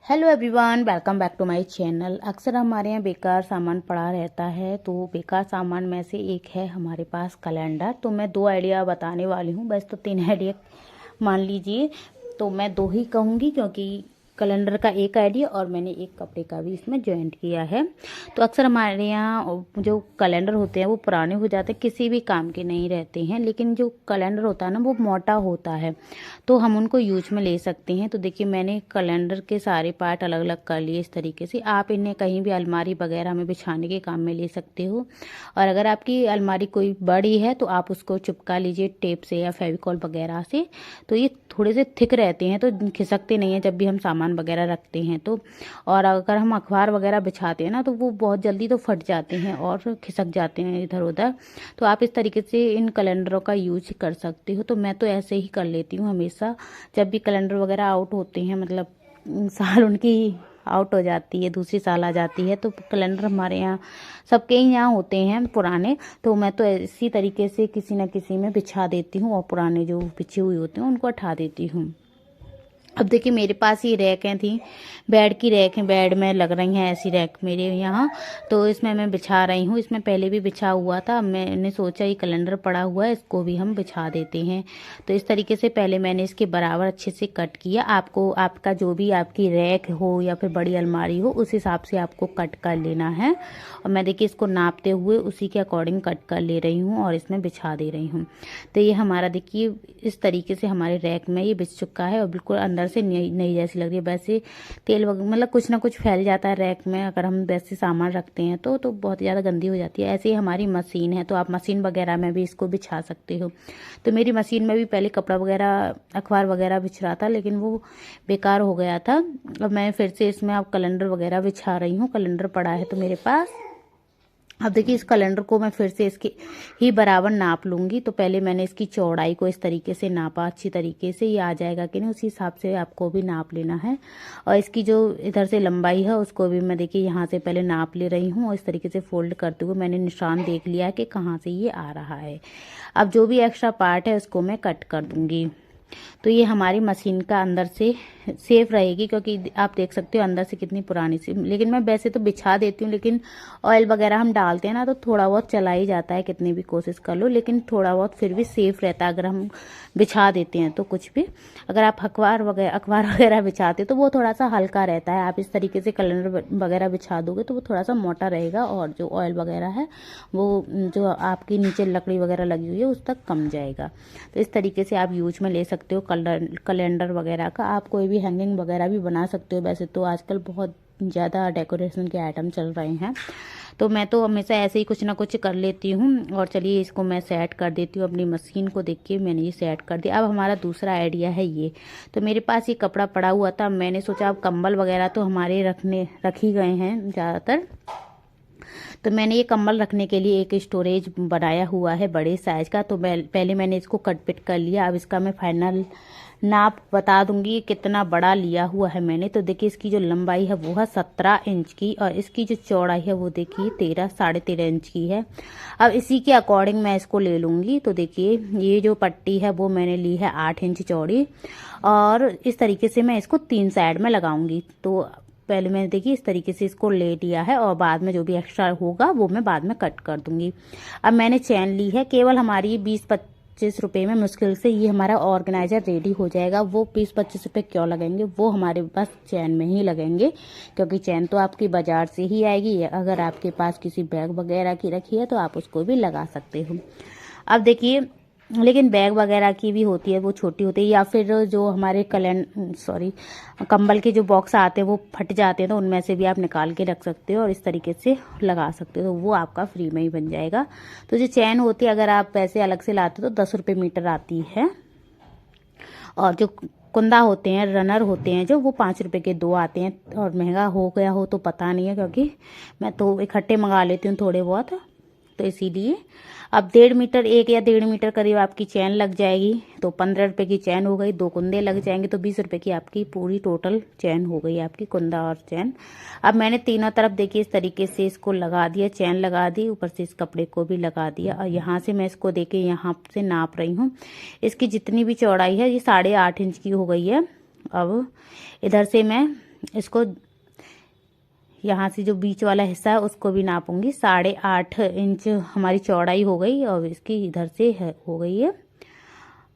Hello everyone, welcome back to my channel. अक्सर हमारे यहाँ बेकार सामान पड़ा रहता है, तो बेकार सामान में से एक है हमारे पास कैलेंडर। तो मैं दो आइडिया बताने वाली हूँ, बस तो तीन आइडिया मान लीजिए। तो मैं दो ही कहूँगी क्योंकि कैलेंडर का एक आइडिया और मैंने एक कपड़े का भी इसमें जॉइंट किया है। तो अक्सर हमारे यहाँ जो कैलेंडर होते हैं वो पुराने हो जाते हैं, किसी भी काम के नहीं रहते हैं। लेकिन जो कैलेंडर होता है ना वो मोटा होता है, तो हम उनको यूज में ले सकते हैं। तो देखिए मैंने कैलेंडर के सारे पार्ट अलग अलग कर लिए इस तरीके से। आप इन्हें कहीं भी अलमारी वगैरह में बिछाने के काम में ले सकते हो। और अगर आपकी अलमारी कोई बड़ी है तो आप उसको चिपका लीजिए टेप से या फेविकॉल वगैरह से। तो ये थोड़े से थिक रहते हैं, तो खिसकते नहीं हैं जब भी हम सामान वगैरह रखते हैं तो। और अगर हम अखबार वगैरह बिछाते हैं ना तो वो बहुत जल्दी तो फट जाते हैं और खिसक जाते हैं इधर उधर। तो आप इस तरीके से इन कैलेंडरों का यूज कर सकते हो। तो मैं तो ऐसे ही कर लेती हूँ हमेशा, जब भी कैलेंडर वगैरह आउट होते हैं, मतलब साल उनकी आउट हो जाती है, दूसरी साल आ जाती है। तो कैलेंडर हमारे यहाँ सबके ही यहाँ होते हैं पुराने, तो मैं तो इसी तरीके से किसी न किसी में बिछा देती हूँ और पुराने जो बिछे हुए होते हैं उनको हटा देती हूँ। अब देखिए मेरे पास ये रैकें थी, बेड की रैक है, बेड में लग रही हैं ऐसी रैक मेरे यहाँ। तो इसमें मैं बिछा रही हूँ, इसमें पहले भी बिछा हुआ था। मैंने सोचा ये कैलेंडर पड़ा हुआ है, इसको भी हम बिछा देते हैं। तो इस तरीके से पहले मैंने इसके बराबर अच्छे से कट किया। आपको आपका जो भी आपकी रैक हो या फिर बड़ी अलमारी हो उस हिसाब से आपको कट कर लेना है। और मैं देखिए इसको नापते हुए उसी के अकॉर्डिंग कट कर ले रही हूँ और इसमें बिछा दे रही हूँ। तो ये हमारा देखिए इस तरीके से हमारे रैक में ये बिछ चुका है और बिल्कुल अंदर से नई नई जैसी लग रही है। वैसे तेल मतलब कुछ ना कुछ फैल जाता है रैक में अगर हम वैसे सामान रखते हैं तो बहुत ज़्यादा गंदी हो जाती है। ऐसे ही हमारी मशीन है, तो आप मशीन वगैरह में भी इसको बिछा सकते हो। तो मेरी मशीन में भी पहले कपड़ा वगैरह अखबार वगैरह बिछ रहा था, लेकिन वो बेकार हो गया था। अब मैं फिर से इसमें अब कैलेंडर वगैरह बिछा रही हूँ। कैलेंडर पड़ा है तो मेरे पास। अब देखिए इस कैलेंडर को मैं फिर से इसके ही बराबर नाप लूँगी। तो पहले मैंने इसकी चौड़ाई को इस तरीके से नापा, अच्छी तरीके से ये आ जाएगा कि नहीं उसी हिसाब से आपको भी नाप लेना है। और इसकी जो इधर से लंबाई है उसको भी मैं देखिए यहाँ से पहले नाप ले रही हूँ और इस तरीके से फोल्ड करते हुए मैंने निशान देख लिया है कि कहाँ से ये आ रहा है। अब जो भी एक्स्ट्रा पार्ट है उसको मैं कट कर दूँगी। तो ये हमारी मशीन का अंदर से सेफ रहेगी, क्योंकि आप देख सकते हो अंदर से कितनी पुरानी सी। लेकिन मैं वैसे तो बिछा देती हूँ, लेकिन ऑयल वगैरह हम डालते हैं ना तो थोड़ा बहुत चला ही जाता है, कितनी भी कोशिश कर लो, लेकिन थोड़ा बहुत फिर भी सेफ रहता है अगर हम बिछा देते हैं तो। कुछ भी अगर आप अखबार वगैरह बिछाते तो वो थोड़ा सा हल्का रहता है। आप इस तरीके से कैलेंडर वगैरह बिछा दोगे तो वो थोड़ा सा मोटा रहेगा और जो ऑयल वगैरह है वो जो आपकी नीचे लकड़ी वगैरह लगी हुई है उस तक कम जाएगा। तो इस तरीके से आप यूज में ले सकते हो कैलेंडर वगैरह का। आप कोई भी हैंगिंग वगैरह भी बना सकते हो। वैसे तो आजकल बहुत ज़्यादा डेकोरेशन के आइटम चल रहे हैं, तो मैं तो हमेशा ऐसे ही कुछ ना कुछ कर लेती हूँ। और चलिए इसको मैं सेट कर देती हूँ अपनी मशीन को। देखिए मैंने ये सेट कर दिया। अब हमारा दूसरा आइडिया है ये। तो मेरे पास ये कपड़ा पड़ा हुआ था, मैंने सोचा अब कंबल वगैरह तो हमारे रख ही गए हैं ज़्यादातर। तो मैंने ये कंबल रखने के लिए एक स्टोरेज बनाया हुआ है बड़े साइज का। तो पहले मैंने इसको कट पिट कर लिया। अब इसका मैं फाइनल नाप बता दूंगी कितना बड़ा लिया हुआ है मैंने। तो देखिए इसकी जो लंबाई है वो है 17 इंच की और इसकी जो चौड़ाई है वो देखिए 13-13.5 इंच की है। अब इसी के अकॉर्डिंग मैं इसको ले लूँगी। तो देखिए ये जो पट्टी है वो मैंने ली है 8 इंच चौड़ी और इस तरीके से मैं इसको 3 साइड में लगाऊंगी। तो पहले मैंने देखिए इस तरीके से इसको ले लिया है और बाद में जो भी एक्स्ट्रा होगा वो मैं बाद में कट कर दूंगी। अब मैंने चैन ली है, केवल हमारी 20-25 रुपये में मुश्किल से ये हमारा ऑर्गेनाइजर रेडी हो जाएगा। वो 20-25 रुपये क्यों लगेंगे, वो हमारे पास चैन में ही लगेंगे, क्योंकि चैन तो आपकी बाजार से ही आएगी। अगर आपके पास किसी बैग वगैरह की रखी है तो आप उसको भी लगा सकते हो। अब देखिए लेकिन बैग वगैरह की भी होती है, वो छोटी होती है, या फिर जो हमारे कंबल के जो बॉक्स आते हैं वो फट जाते हैं तो उनमें से भी आप निकाल के रख सकते हो और इस तरीके से लगा सकते हो। तो वो आपका फ्री में ही बन जाएगा। तो जो चैन होती है अगर आप पैसे अलग से लाते हो तो 10 रुपये मीटर आती है। और जो कुंदा होते हैं, रनर होते हैं जो, वो 5 रुपये के 2 आते हैं। और महंगा हो गया हो तो पता नहीं है, क्योंकि मैं तो इकट्ठे मंगा लेती हूँ थोड़े बहुत, तो इसीलिए। अब 1.5 मीटर, 1 या 1.5 मीटर करीब आपकी चैन लग जाएगी। तो 15 रुपये की चैन हो गई, 2 कुंदे लग जाएंगे तो 20 रुपये की आपकी पूरी टोटल चैन हो गई, आपकी कुंदा और चैन। अब मैंने तीनों तरफ देखिए इस तरीके से इसको लगा दिया, चैन लगा दी, ऊपर से इस कपड़े को भी लगा दिया। और यहाँ से मैं इसको देखिए यहाँ से नाप रही हूँ। इसकी जितनी भी चौड़ाई है ये 8.5 इंच की हो गई है। अब इधर से मैं इसको यहाँ से जो बीच वाला हिस्सा है उसको भी नापूंगी। 8.5 इंच हमारी चौड़ाई हो गई और इसकी इधर से हो गई है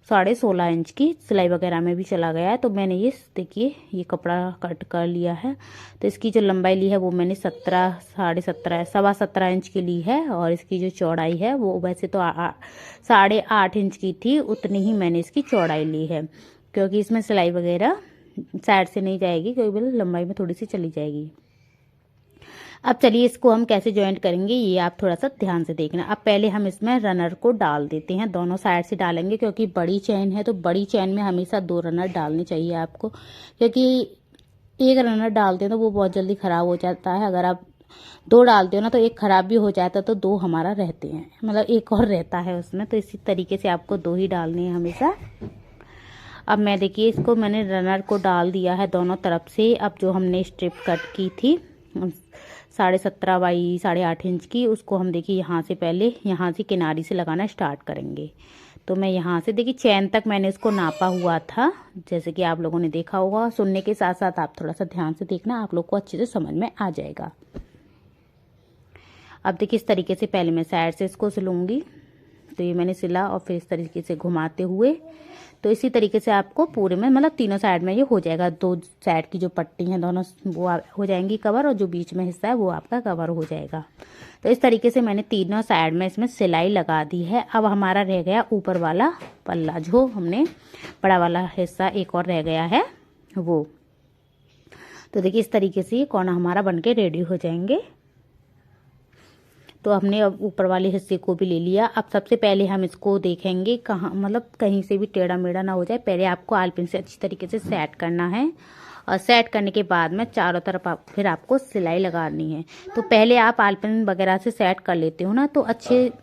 16.5 इंच की। सिलाई वगैरह में भी चला गया है। तो मैंने ये देखिए ये कपड़ा कट कर लिया है। तो इसकी जो लंबाई ली है वो मैंने 17.5 इंच की ली है और इसकी जो चौड़ाई है वो वैसे तो 8.5 इंच की थी, उतनी ही मैंने इसकी चौड़ाई ली है क्योंकि इसमें सिलाई वगैरह साइड से नहीं जाएगी, क्योंकि लंबाई में थोड़ी सी चली जाएगी। अब चलिए इसको हम कैसे जॉइंट करेंगे ये आप थोड़ा सा ध्यान से देखना। अब पहले हम इसमें रनर को डाल देते हैं, दोनों साइड से डालेंगे क्योंकि बड़ी चैन है तो बड़ी चैन में हमेशा 2 रनर डालने चाहिए आपको, क्योंकि एक रनर डालते हैं तो वो बहुत जल्दी ख़राब हो जाता है। अगर आप 2 डालते हो ना तो एक ख़राब भी हो जाता है, तो 2 हमारा रहते हैं, मतलब एक और रहता है उसमें। तो इसी तरीके से आपको 2 ही डालने हैं हमेशा। अब मैं देखिए इसको मैंने रनर को डाल दिया है दोनों तरफ से। अब जो हमने स्ट्रिप कट की थी 17.5 बाई 8.5 इंच की, उसको हम देखिए यहाँ से पहले यहाँ से किनारी से लगाना स्टार्ट करेंगे। तो मैं यहाँ से देखिए चैन तक मैंने इसको नापा हुआ था, जैसे कि आप लोगों ने देखा होगा। सुनने के साथ साथ आप थोड़ा सा ध्यान से देखना, आप लोग को अच्छे से समझ में आ जाएगा। अब देखिए इस तरीके से पहले मैं साइड से इसको सिलूंगी। तो ये मैंने सिला और फिर इस तरीके से घुमाते हुए, तो इसी तरीके से आपको पूरे में मतलब तीनों साइड में ये हो जाएगा। 2 साइड की जो पट्टी हैं दोनों वो हो जाएंगी कवर, और जो बीच में हिस्सा है वो आपका कवर हो जाएगा। तो इस तरीके से मैंने तीनों साइड में इसमें सिलाई लगा दी है। अब हमारा रह गया ऊपर वाला पल्ला, जो हमने बड़ा वाला हिस्सा एक और रह गया है वो। तो देखिए इस तरीके से ये कोना हमारा बनके रेडी हो जाएंगे। तो हमने अब ऊपर वाले हिस्से को भी ले लिया। अब सबसे पहले हम इसको देखेंगे कहाँ, मतलब कहीं से भी टेढ़ा मेढ़ा ना हो जाए। पहले आपको आलपिन से अच्छी तरीके से सेट करना है और सेट करने के बाद में चारों तरफ फिर आपको सिलाई लगानी है। तो पहले आप आलपिन वगैरह से सेट कर लेते हो ना तो अच्छे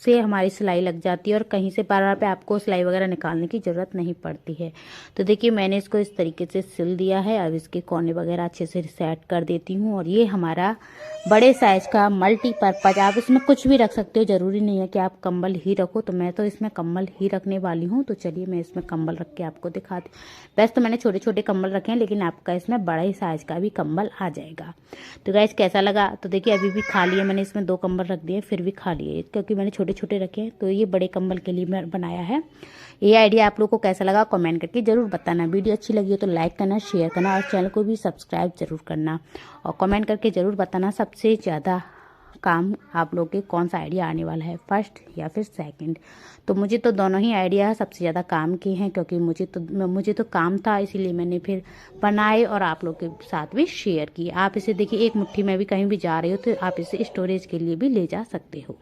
से हमारी सिलाई लग जाती है और कहीं से बार बार पे आपको सिलाई वगैरह निकालने की ज़रूरत नहीं पड़ती है। तो देखिए मैंने इसको इस तरीके से सिल दिया है। अब इसके कोने वगैरह अच्छे से सेट कर देती हूँ। और ये हमारा बड़े साइज का मल्टीपर्पज, आप इसमें कुछ भी रख सकते हो, ज़रूरी नहीं है कि आप कंबल ही रखो। तो मैं तो इसमें कंबल ही रखने वाली हूँ। तो चलिए मैं इसमें कंबल रख के आपको दिखाती हूँ। वैसे तो मैंने छोटे छोटे कंबल रखे हैं, लेकिन आपका इसमें बड़े साइज का भी कंबल आ जाएगा। तो गाइस कैसा लगा? तो देखिए अभी भी खाली है, मैंने इसमें 2 कंबल रख दिए, फिर भी खाली है क्योंकि मैंने छोटे छोटे रखे हैं। तो ये बड़े कंबल के लिए मैं बनाया है। ये आइडिया आप लोगों को कैसा लगा कमेंट करके ज़रूर बताना। वीडियो अच्छी लगी हो तो लाइक करना, शेयर करना और चैनल को भी सब्सक्राइब जरूर करना। और कमेंट करके ज़रूर बताना सबसे ज़्यादा काम आप लोग के कौन सा आइडिया आने वाला है, फर्स्ट या फिर सेकंड। तो मुझे तो दोनों ही आइडिया सबसे ज़्यादा काम के हैं, क्योंकि मुझे तो काम था, इसीलिए मैंने फिर बनाए और आप लोग के साथ भी शेयर किए। आप इसे देखिए एक मुट्ठी में भी कहीं भी जा रहे हो तो आप इसे स्टोरेज के लिए भी ले जा सकते हो।